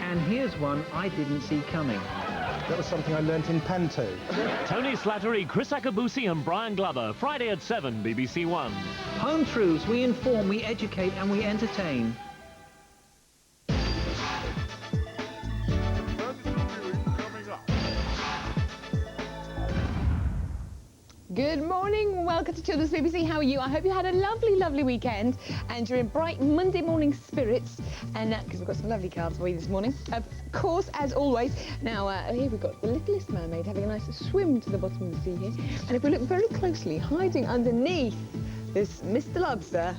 And here's one I didn't see coming. That was something I learnt in Panto. Tony Slattery, Chris Akabusi and Brian Glover, Friday at 7, BBC One. Home Truths, we inform, we educate and we entertain. Good morning, welcome to Children's BBC. How are you? I hope you had a lovely, lovely weekend and you're in bright Monday morning spirits. And because we've got some lovely cards for you this morning, of course, as always. Now, here we've got the littlest mermaid having a nice swim to the bottom of the sea here. And if we look very closely, hiding underneath this Mr. Lobster,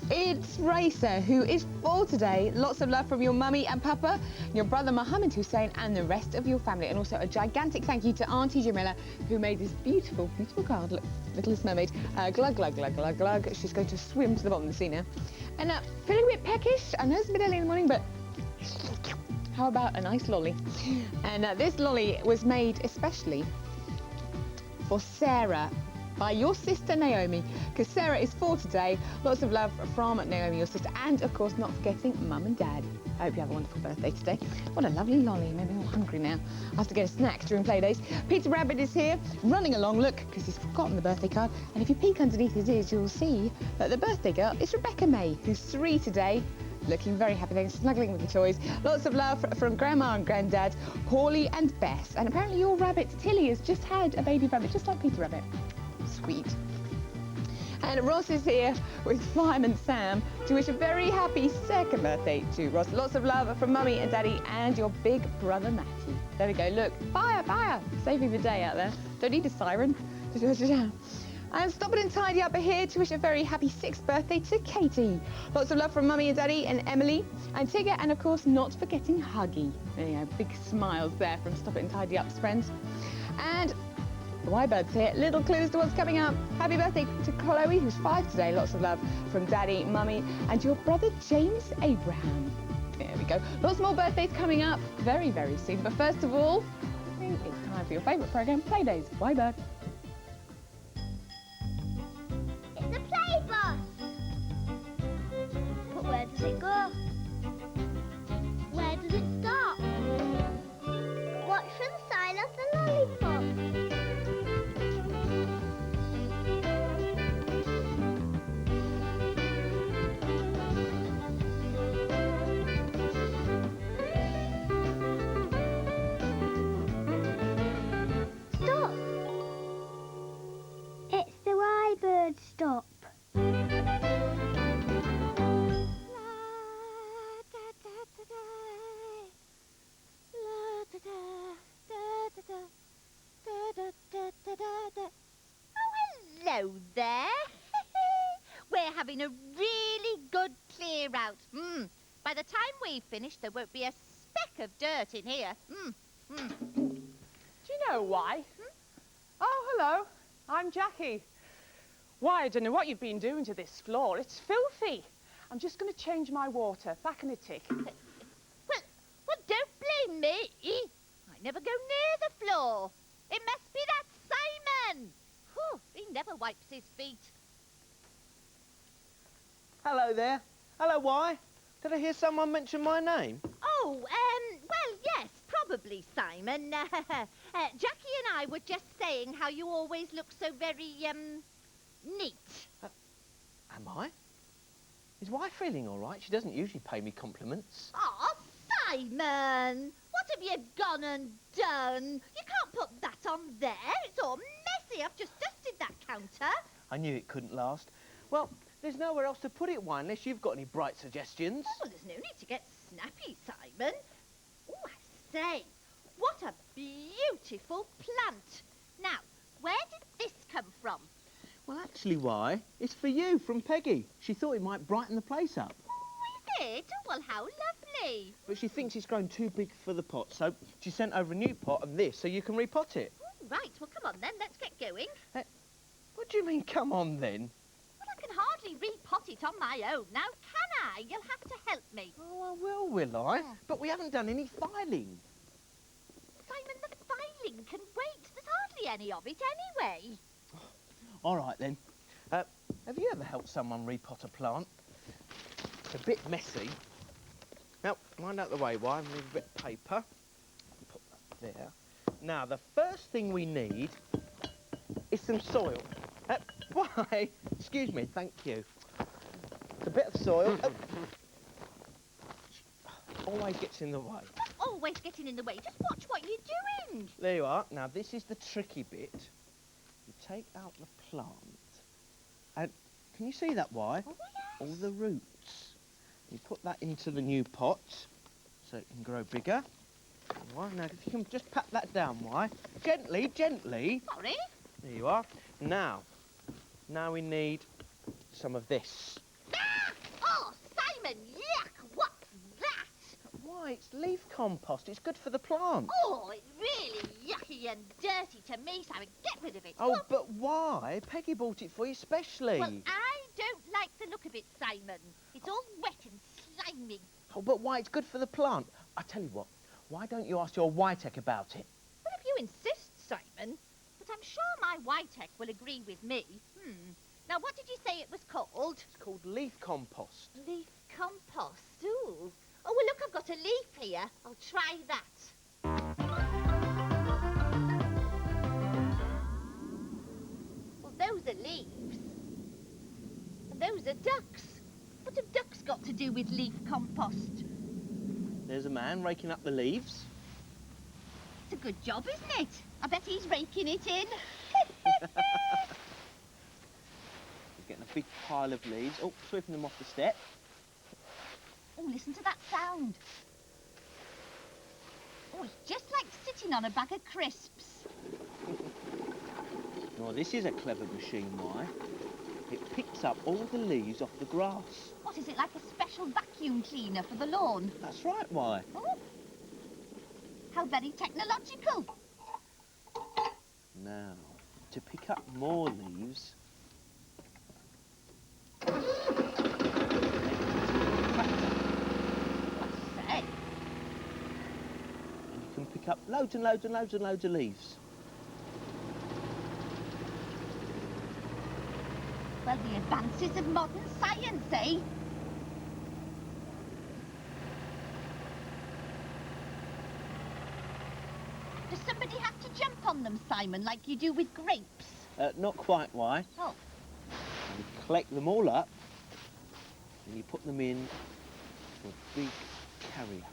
it's Racer, who is 4 today. Lots of love from your mummy and papa, your brother Mohammed Hussein, and the rest of your family. And also a gigantic thank you to Auntie Jamila, who made this beautiful, beautiful card. Look, Littlest Mermaid. Glug, glug, glug, glug, glug. She's going to swim to the bottom of the sea now. And feeling a bit peckish. I know it's a bit early in the morning, but how about a nice lolly? And this lolly was made especially for Sarah, by your sister Naomi, because Sarah is 4 today. Lots of love from Naomi, your sister, and of course not forgetting Mum and Dad. I hope you have a wonderful birthday today. What a lovely lolly, made me all hungry now. I have to get a snack during Playdays. Peter Rabbit is here, running along, look, because he's forgotten the birthday card. And if you peek underneath his ears, you'll see that the birthday girl is Rebecca May, who's 3 today. Looking very happy, they're snuggling with the toys. Lots of love from Grandma and Granddad, Hawley and Bess. And apparently your rabbit, Tilly, has just had a baby rabbit, just like Peter Rabbit. Sweet. And Ross is here with Fireman Sam to wish a very happy 2nd birthday to Ross. Lots of love from Mummy and Daddy and your big brother Matty. There we go, look, fire, fire, saving the day out there. Don't need a siren. And Stop It and Tidy Up are here to wish a very happy 6th birthday to Katie. Lots of love from Mummy and Daddy and Emily and Tigger, and of course not forgetting Huggy. There you go, big smiles there from Stop It and Tidy Up's friends. And the Y-Birds here, little clues to what's coming up. Happy birthday to Chloe, who's 5 today. Lots of love from Daddy, Mummy, and your brother James Abraham. There we go. Lots more birthdays coming up very, very soon. But first of all, I think it's time for your favourite programme, Playdays. Y-Bird. It's the play bus. But where does it go? Where does it stop? Watch for the sign of the lollipop. Stop. Oh, hello there. We're having a really good clear out. By the time we finish, there won't be a speck of dirt in here. Do you know why? Oh, hello. I'm Jackie. Why, I don't know what you've been doing to this floor. It's filthy. I'm just going to change my water. Back in a tick. Well, don't blame me. I never go near the floor. It must be that Simon. Whew, he never wipes his feet. Hello there. Hello, why? Did I hear someone mention my name? Oh, well, yes, probably, Simon. Jackie and I were just saying how you always look so very, neat. Am I? Is wife feeling all right? She doesn't usually pay me compliments. Oh, Simon! What have you gone and done? You can't put that on there. It's all messy. I've just dusted that counter. I knew it couldn't last. Well, there's nowhere else to put it, why, unless you've got any bright suggestions. Oh, well, there's no need to get snappy, Simon. Oh, I say, what a beautiful plant. Now, where did this come from? Well, actually, why? It's for you, from Peggy. She thought it might brighten the place up. Oh, is it? Oh, well, how lovely. But she thinks it's grown too big for the pot, so she sent over a new pot of this so you can repot it. Oh, right, well, come on then, let's get going. What do you mean, come on then? Well, I can hardly repot it on my own now, can I? You'll have to help me. Oh, I will I? Yeah. But we haven't done any filing. Simon, the filing can wait. There's hardly any of it anyway. All right, then. Have you ever helped someone repot a plant? It's a bit messy. Now, mind out the way, why? Move a bit of paper. Put that there. Now, the first thing we need is some soil. Why? Excuse me, thank you. A bit of soil. Always gets in the way. Always getting in the way. Just watch what you're doing. There you are. Now, this is the tricky bit. You take out the plant. And can you see that, why? Oh, yes. All the roots. You put that into the new pot so it can grow bigger. Why? Now, if you can just pat that down, why? Gently, gently. Sorry. There you are. Now we need some of this. Ah! Oh, Simon, yuck! What's that? Why, it's leaf compost. It's good for the plant. Oh, it's really yucky and dirty to me, Simon. Get rid of it. Oh, but why? Peggy bought it for you specially. Well, I don't like the look of it, Simon. It's all wet and slimy. Oh, but why? It's good for the plant. I tell you what, why don't you ask your Whitec about it? Well, if you insist, Simon. But I'm sure my Whitec will agree with me. Now, what did you say it was called? It's called leaf compost. Leaf compost. Ooh. Oh, well, look, I've got a leaf here. I'll try that. Well, those are leaves. And those are ducks. What have ducks got to do with leaf compost? There's a man raking up the leaves. It's a good job, isn't it? I bet he's raking it in. He's getting a big pile of leaves. Oh, sweeping them off the step. Oh, listen to that sound. Oh, it's just like sitting on a bag of crisps. Well, this is a clever machine, why? It picks up all the leaves off the grass. What is it, like a special vacuum cleaner for the lawn? That's right, why? Oh, how very technological. Now, to pick up more leaves... Say, and you can pick up loads and loads and loads and loads of leaves. well, the advances of modern science, eh? Does somebody have to jump on them, Simon, like you do with grapes? Not quite, why? Oh, You collect them all up and you put them in for a big carrier.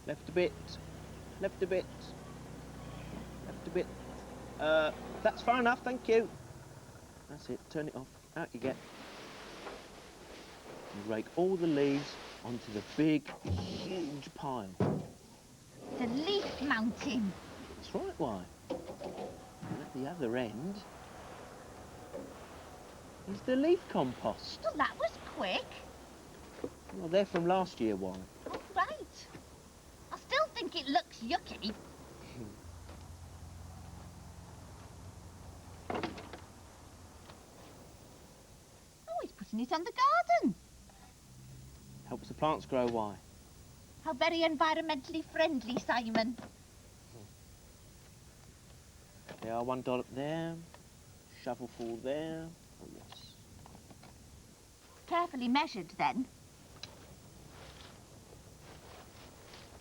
Left a bit, left a bit, left a bit. That's far enough, thank you. That's it, turn it off, out you get. You rake all the leaves onto the big, huge pile. the leaf mountain. That's right, why? And at the other end is the leaf compost. Well, that was quick. Well, they're from last year, why? Oh, right. I still think it looks yucky. Oh, he's putting it on the garden. Helps the plants grow, why? How very environmentally friendly, Simon. There are one dollop there, shovelful there. Oh, yes. Carefully measured, then.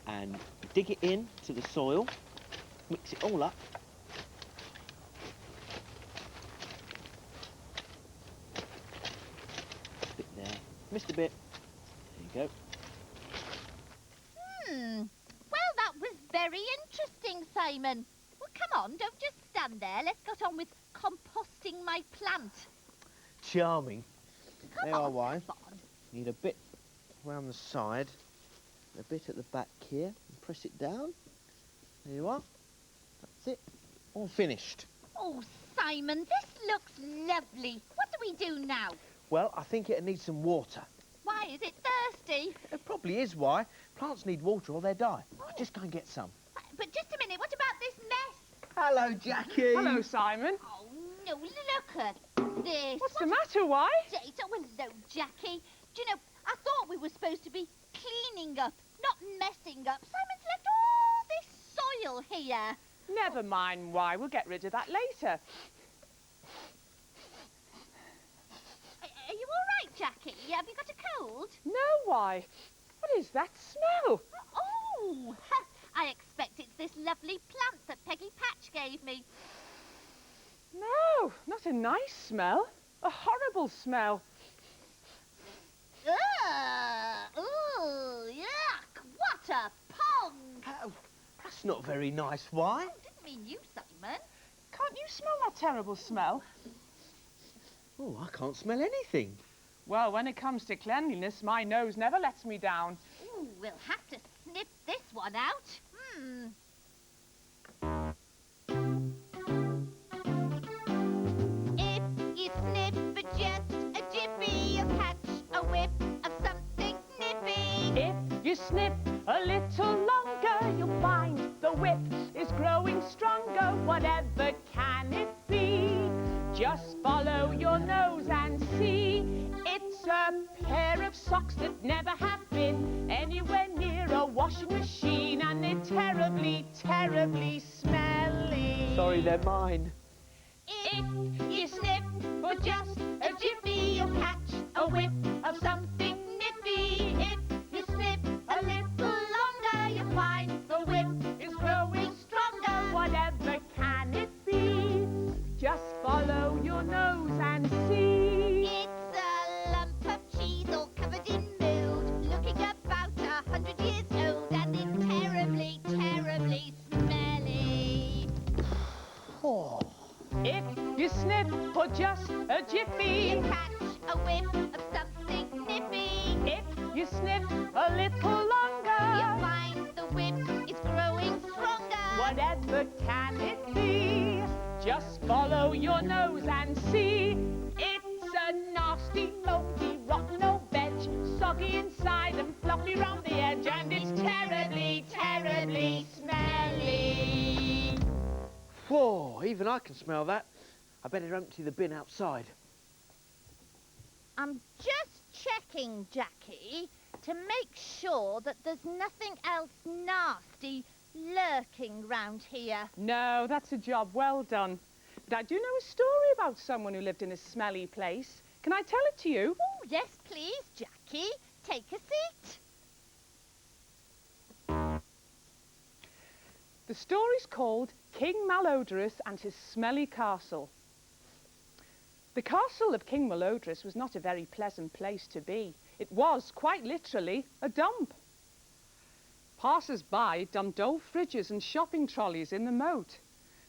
And dig it in to the soil, mix it all up. Bit there, missed a bit. There you go. Well, that was very interesting, Simon. Well, come on, don't just stand there. Let's get on with composting my plant. Charming. Come There on, are why. come on. Need a bit around the side, a bit at the back here, and press it down. There you are. That's it. All finished. Oh, Simon, this looks lovely. What do we do now? Well, I think it needs some water. Why, is it thirsty? It probably is why. Plants need water or they die. I'll just go and get some. But just a minute, what about this mess? Hello, Jackie. Hello, Simon. Oh, no, look at this. What's the matter, why? Date? Oh, hello, Jackie. Do you know, I thought we were supposed to be cleaning up, not messing up. Simon's left all this soil here. Never mind why, we'll get rid of that later. Jackie? Have you got a cold? No, why? What is that smell? Oh, I expect it's this lovely plant that Peggy Patch gave me. No, not a nice smell. A horrible smell. Ugh! Ooh, yuck! What a pong! That's not very nice. Why? Oh, didn't mean you, Simon. Can't you smell that terrible smell? Oh, I can't smell anything. Well, when it comes to cleanliness, my nose never lets me down. Ooh, we'll have to sniff this one out. If you sniff for just a jiffy, you'll catch a whiff of something sniffy. If you sniff a little longer, you'll find the whiff is growing stronger. Whatever can it be? Just follow your nose and see. It's a pair of socks that never have been anywhere near a washing machine, and they're terribly, terribly smelly. Sorry, they're mine. If you sniff for just a jiffy, you'll catch a whiff of something nippy. If you sniff a little longer, you'll find the whiff is growing stronger. Whatever can it be? Just follow your nose and see. It's a lump of cheese all covered in mold, looking about 100 years old, and it's terribly, terribly smelly. If you sniff for just a jiffy, You catch a whiff of something nippy. if you sniff a little You longer, find the whiff is growing stronger. whatever can it be? Just follow your nose and see. It's a nasty, moldy, rotten old veg, soggy inside and fluffy round the edge, and it's terribly, terribly smelly. Whoa, even I can smell that. I better empty the bin outside. I'm just checking, Jackie, to make sure that there's nothing else nasty lurking round here. No, that's a job well done. But I do know a story about someone who lived in a smelly place. Can I tell it to you? Oh, yes, please, Jackie. Take a seat. The story's called King Malodorous and His Smelly Castle. The castle of King Malodorous was not a very pleasant place to be. It was, quite literally, a dump. Passers-by dumped old fridges and shopping trolleys in the moat.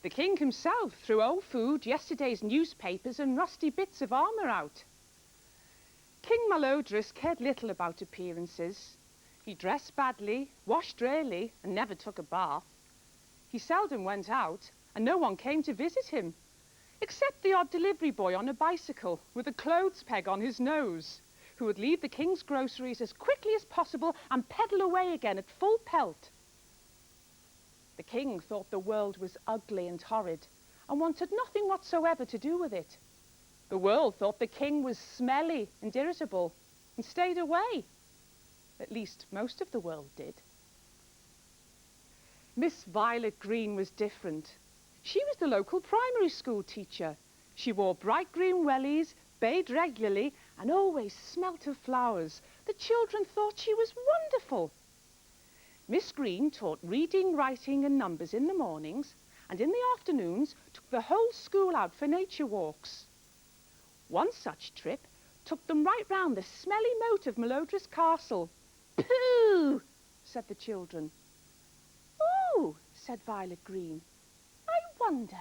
The king himself threw old food, yesterday's newspapers and rusty bits of armour out. King Malodorous cared little about appearances. He dressed badly, washed rarely, and never took a bath. He seldom went out, and no one came to visit him, except the odd delivery boy on a bicycle with a clothes peg on his nose, who would leave the king's groceries as quickly as possible and pedal away again at full pelt. The king thought the world was ugly and horrid and wanted nothing whatsoever to do with it. The world thought the king was smelly and irritable and stayed away. At least most of the world did. Miss Violet Green was different. She was the local primary school teacher. She wore bright green wellies, bathed regularly, and always smelt of flowers. The children thought she was wonderful. Miss Green taught reading, writing and numbers in the mornings, and in the afternoons took the whole school out for nature walks. One such trip took them right round the smelly moat of Malodorous Castle. "Pooh!" said the children. "Oh," said Violet Green, "I wonder."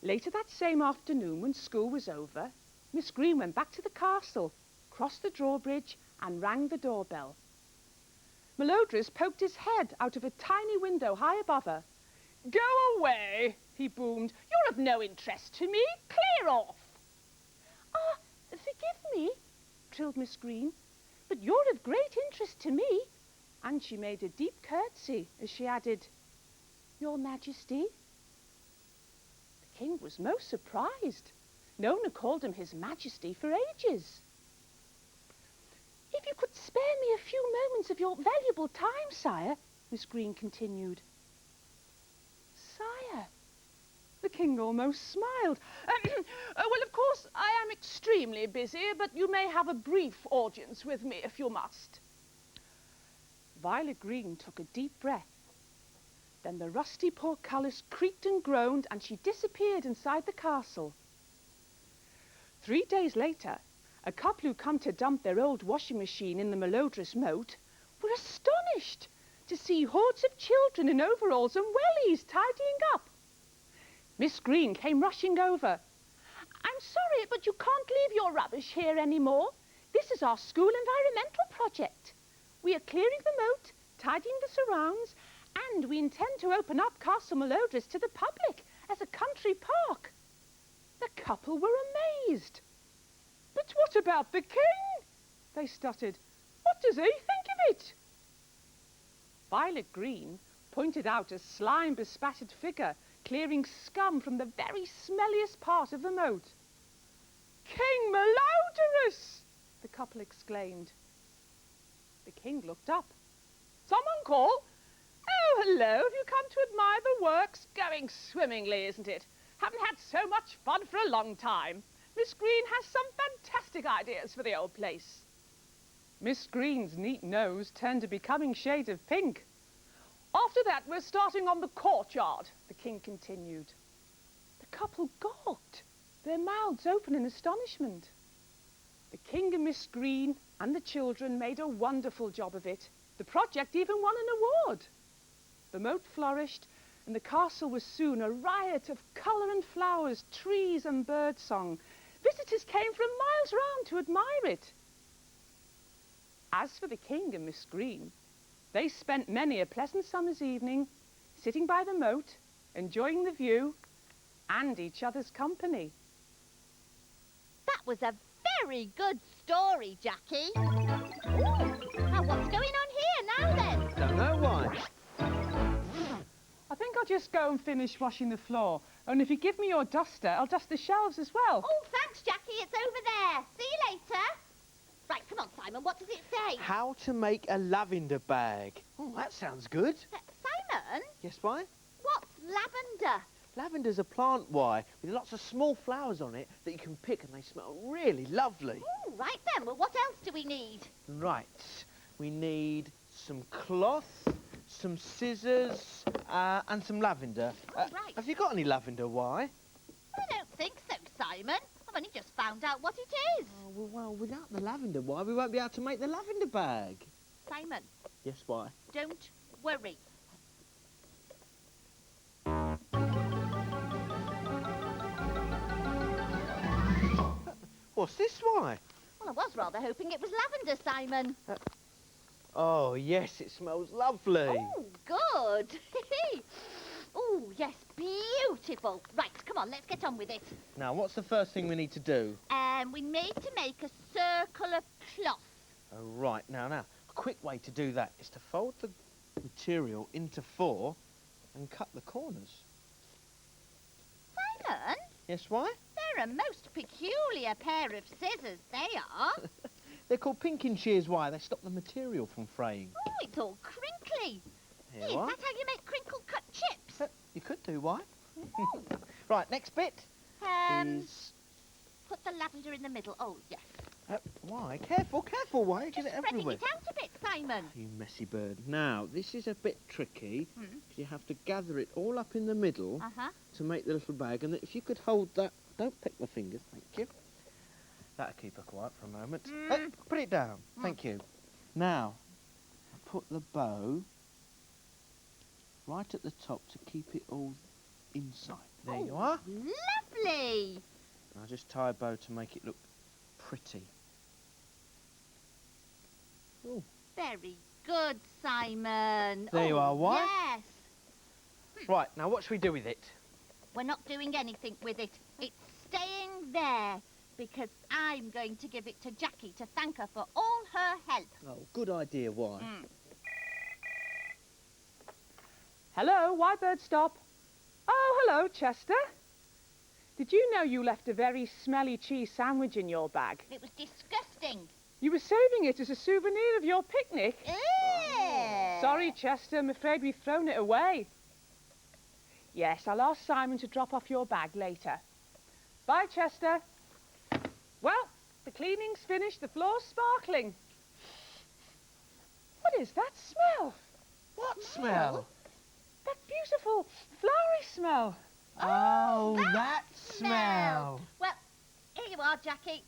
Later that same afternoon, when school was over, Miss Green went back to the castle, crossed the drawbridge and rang the doorbell. Malodorous poked his head out of a tiny window high above her. "Go away," he boomed. "You're of no interest to me. Clear off." "Ah, forgive me," trilled Miss Green, "but you're of great interest to me." And she made a deep curtsy as she added, "Your Majesty." The king was most surprised. No one had called him His Majesty for ages. "If you could spare me a few moments of your valuable time, sire," Miss Green continued. "Sire," The king almost smiled. Well, of course, I am extremely busy, but you may have a brief audience with me if you must. Violet Green took a deep breath. Then the rusty portcullis creaked and groaned, and she disappeared inside the castle. 3 days later, a couple who come to dump their old washing machine in the malodorous moat were astonished to see hordes of children in overalls and wellies tidying up. Miss Green came rushing over. I'm sorry, but you can't leave your rubbish here anymore. This is our school environmental project. We are clearing the moat, tidying the surrounds, and we intend to open up Castle Malodorous to the public as a country park. The couple were amazed. But what about the king? They stuttered. What does he think of it? Violet Green pointed out a slime-bespattered figure clearing scum from the very smelliest part of the moat. King Malodorous! The couple exclaimed. The king looked up. Someone call? Oh, hello, have you come to admire the works? Going swimmingly, isn't it? Haven't had so much fun for a long time. Miss Green has some fantastic ideas for the old place. Miss Green's neat nose turned a becoming shade of pink. After that, we're starting on the courtyard, the king continued. The couple gawked, their mouths open in astonishment. The king and Miss Green and the children made a wonderful job of it. The project even won an award. The moat flourished, and the castle was soon a riot of colour and flowers, trees and birdsong. Visitors came from miles round to admire it. As for the king and Miss Green, they spent many a pleasant summer's evening sitting by the moat, enjoying the view and each other's company. That was a very good story, Jackie. Ooh, now what's going on here now then? Don't know why. I think I'll just go and finish washing the floor. And if you give me your duster, I'll dust the shelves as well. Oh, thanks, Jackie. It's over there. See you later. Right, come on, Simon. What does it say? How to make a lavender bag. Oh, that sounds good. Simon, Yes, why? what's lavender? Lavender's a plant, why, with lots of small flowers on it that you can pick and they smell really lovely. Oh, right then. Well, what else do we need? Right, we need some cloth, some scissors, and some lavender. Right. Have you got any lavender, why? I don't think so, Simon. I've only just found out what it is. Oh, well, without the lavender, why, we won't be able to make the lavender bag. Simon, Yes, why? don't worry. What's this, why? Well, I was rather hoping it was lavender, Simon. Oh, yes, it smells lovely. Oh, good. Oh, yes, beautiful. Right, come on, let's get on with it. Now, what's the first thing we need to do? We need to make a circle of cloth. Oh, right, now, a quick way to do that is to fold the material into 4 and cut the corners. Simon, Yes, why? they're a most peculiar pair of scissors, they are. They're called pinking shears, why? They stop the material from fraying. Oh, it's all crinkly. Here Is you are. that how you make crinkle cut chips? You could do, why? Right, next bit is... Put the lavender in the middle. Oh, yes. Why? Careful, why? You get it Spreading everywhere. it out a bit, Simon. You messy bird. Now, this is a bit tricky. 'Cause you have to gather it all up in the middle Uh-huh. to make the little bag. And if you could hold that... Don't pick my fingers, thank you. That'll keep her quiet for a moment. Put it down. Thank you. Now, put the bow right at the top to keep it all inside. There you are. Lovely. I'll just tie a bow to make it look pretty. Ooh. Very good, Simon. There you are, what? Yes. Right, now what should we do with it? We're not doing anything with it. It's staying there because I'm going to give it to Jackie to thank her for all her help. Oh, good idea, why? Hello, why bird stop? Oh, hello, Chester. Did you know you left a very smelly cheese sandwich in your bag? It was disgusting. You were saving it as a souvenir of your picnic. Ew. Sorry, Chester, I'm afraid we've thrown it away. Yes, I'll ask Simon to drop off your bag later. Bye, Chester. Well, the cleaning's finished, the floor's sparkling. What is that smell? What smell? That beautiful flowery smell. Oh, that smell. Well, here you are, Jackie.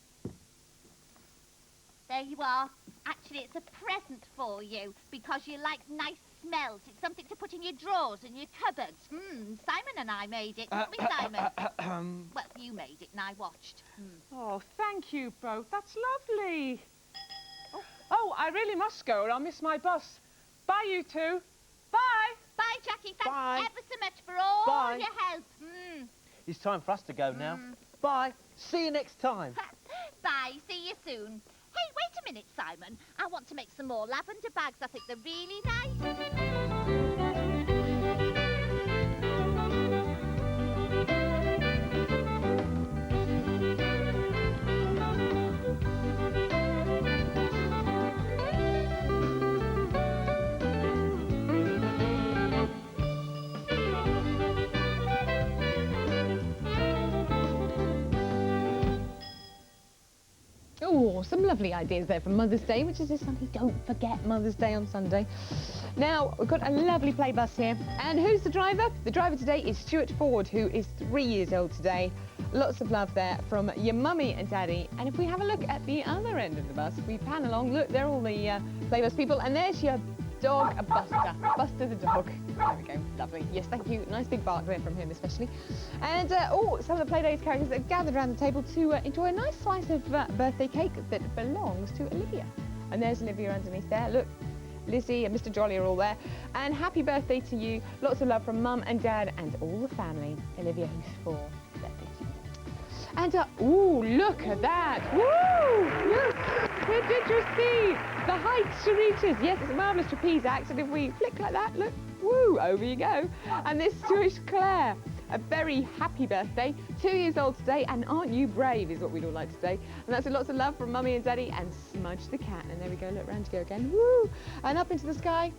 There you are. Actually, it's a present for you because you like nice smells. It's something to put in your drawers and your cupboards. Simon and I made it, didn't we, Simon? Well, you made it and I watched. Oh, thank you both. That's lovely. Oh, I really must go or I'll miss my bus. Bye, you two. Bye. Bye, Jackie. Thanks Bye. ever so much for all Bye. your help. It's time for us to go now. Bye. See you next time. Bye. See you soon. Hey, wait a minute, Simon. I want to make some more lavender bags. I think they're really nice. Oh, some lovely ideas there for Mother's Day, which is this Sunday. Don't forget Mother's Day on Sunday. Now, we've got a lovely play bus here. And who's the driver? The driver today is Stuart Ford, who is 3 years old today. Lots of love there from your mummy and daddy. And if we have a look at the other end of the bus, if we pan along, look, they're all the play bus people. And there's your dog, Buster. Buster the dog. There we go. Lovely. Yes, thank you. Nice big bark there from him especially. And, some of the Playdays characters are gathered around the table to enjoy a nice slice of birthday cake that belongs to Olivia. And there's Olivia underneath there. Look, Lizzie and Mr. Jolly are all there. And happy birthday to you. Lots of love from Mum and Dad and all the family. Olivia, who's 4. Birthday to you. And, ooh, look at that. Woo! Look! Where did you see the heights she reaches? Yes, it's a marvellous trapeze act. And if we flick like that, look, woo, over you go. And this Jewish Claire, a very happy birthday. 2 years old today, and aren't you brave is what we'd all like to say. And that's lots of love from Mummy and Daddy and Smudge the cat. And there we go, look, round you go again. Woo! And up into the sky.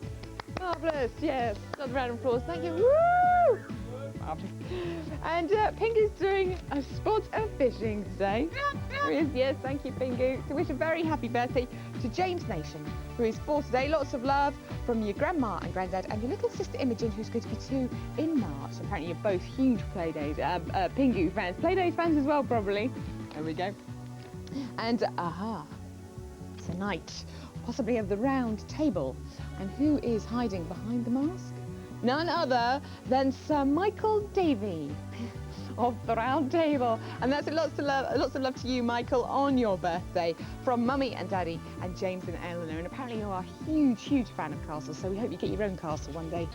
Marvellous, yes. Another round of applause. Thank you. Woo! Marvellous. And Pingu's doing a spot of fishing today. Yes, thank you, Pingu. To wish a very happy birthday to James Nation, who is 4 today. Lots of love from your grandma and granddad and your little sister Imogen, who's going to be 2 in March. Apparently you're both huge Playdays, Pingu fans. Playdays fans as well, probably. There we go. And, tonight, possibly of the round table. And who is hiding behind the mask? None other than Sir Michael Davey of the round table. And that's lots of love to you, Michael, on your birthday from Mummy and Daddy and James and Eleanor. And apparently you're a huge, huge fan of castles, so we hope you get your own castle one day.